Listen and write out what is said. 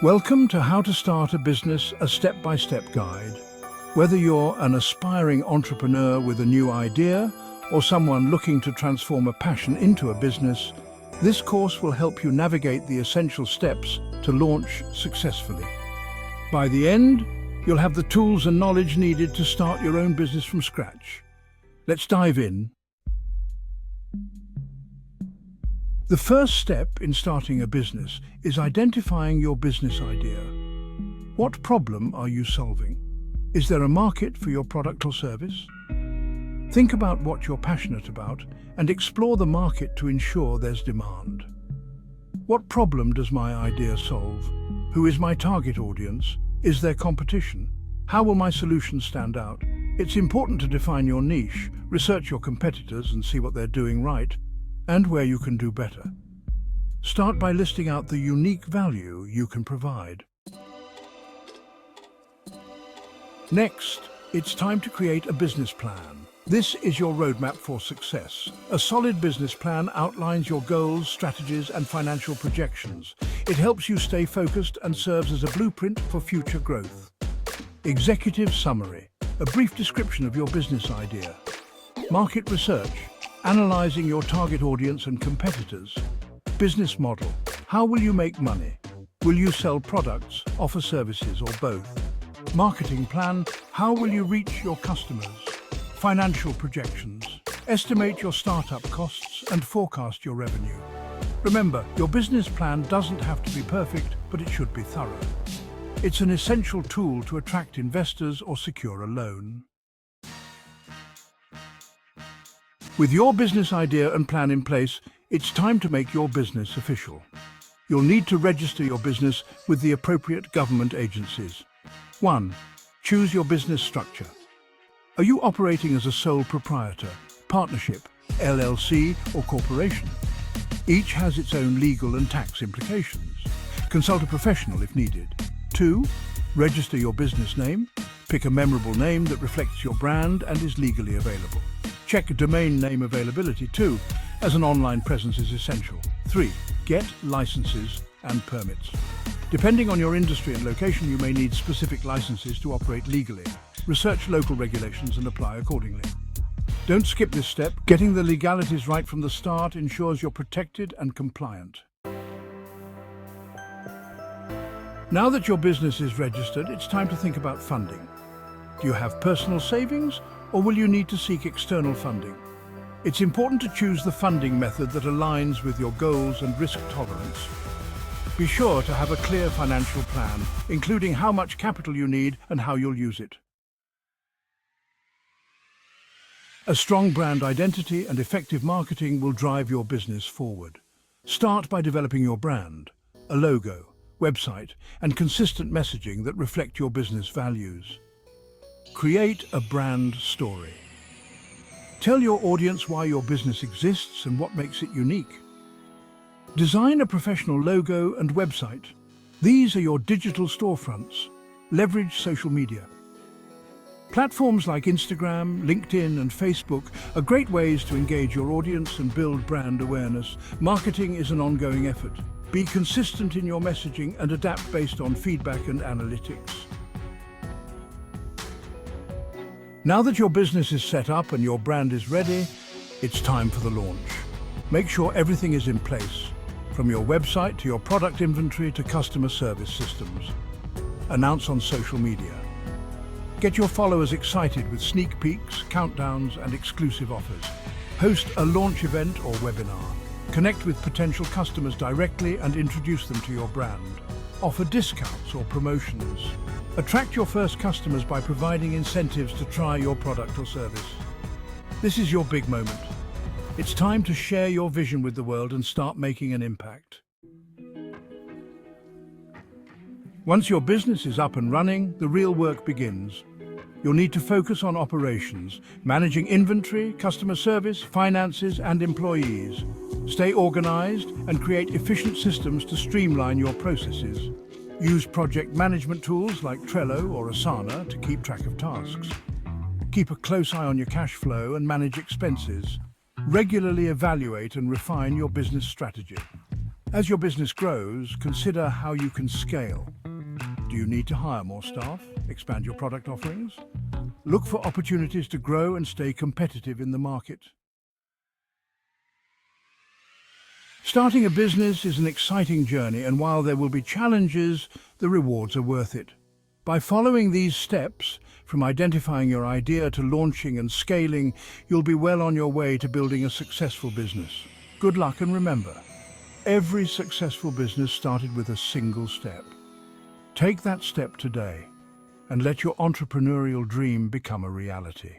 Welcome to How to Start a Business, a step-by-step guide. Whether you're an aspiring entrepreneur with a new idea or someone looking to transform a passion into a business, this course will help you navigate the essential steps to launch successfully. By the end, you'll have the tools and knowledge needed to start your own business from scratch. Let's dive in. The first step in starting a business is identifying your business idea. What problem are you solving? Is there a market for your product or service? Think about what you're passionate about and explore the market to ensure there's demand. What problem does my idea solve? Who is my target audience? Is there competition? How will my solution stand out? It's important to define your niche, research your competitors and see what they're doing right, and where you can do better. Start by listing out the unique value you can provide. Next, it's time to create a business plan. This is your roadmap for success. A solid business plan outlines your goals, strategies, and financial projections. It helps you stay focused and serves as a blueprint for future growth. Executive summary: a brief description of your business idea. Market research: analyzing your target audience and competitors. Business model: how will you make money? Will you sell products, offer services, or both? Marketing plan: how will you reach your customers? Financial projections: estimate your startup costs and forecast your revenue. Remember, your business plan doesn't have to be perfect, but it should be thorough. It's an essential tool to attract investors or secure a loan. With your business idea and plan in place, it's time to make your business official. You'll need to register your business with the appropriate government agencies. 1. Choose your business structure. Are you operating as a sole proprietor, partnership, LLC, or corporation? Each has its own legal and tax implications. Consult a professional if needed. 2. Register your business name. Pick a memorable name that reflects your brand and is legally available. Check domain name availability too, as an online presence is essential. 3. Get licenses and permits. Depending on your industry and location, you may need specific licenses to operate legally. Research local regulations and apply accordingly. Don't skip this step. Getting the legalities right from the start ensures you're protected and compliant. Now that your business is registered, it's time to think about funding. Do you have personal savings, or will you need to seek external funding? It's important to choose the funding method that aligns with your goals and risk tolerance. Be sure to have a clear financial plan, including how much capital you need and how you'll use it. A strong brand identity and effective marketing will drive your business forward. Start by developing your brand, a logo, website, and consistent messaging that reflect your business values. Create a brand story. Tell your audience why your business exists and what makes it unique. Design a professional logo and website. These are your digital storefronts. Leverage social media. Platforms like Instagram, LinkedIn, and Facebook are great ways to engage your audience and build brand awareness. Marketing is an ongoing effort. Be consistent in your messaging and adapt based on feedback and analytics. Now that your business is set up and your brand is ready, it's time for the launch. Make sure everything is in place, from your website to your product inventory to customer service systems. Announce on social media. Get your followers excited with sneak peeks, countdowns, and exclusive offers. Host a launch event or webinar. Connect with potential customers directly and introduce them to your brand. Offer discounts or promotions. Attract your first customers by providing incentives to try your product or service. This is your big moment. It's time to share your vision with the world and start making an impact. Once your business is up and running, the real work begins. You'll need to focus on operations, managing inventory, customer service, finances, and employees. Stay organized and create efficient systems to streamline your processes. Use project management tools like Trello or Asana to keep track of tasks. Keep a close eye on your cash flow and manage expenses. Regularly evaluate and refine your business strategy. As your business grows, consider how you can scale. Do you need to hire more staff? Expand your product offerings? Look for opportunities to grow and stay competitive in the market. Starting a business is an exciting journey, and while there will be challenges, the rewards are worth it. By following these steps, from identifying your idea to launching and scaling, you'll be well on your way to building a successful business. Good luck, and remember, every successful business started with a single step. Take that step today and let your entrepreneurial dream become a reality.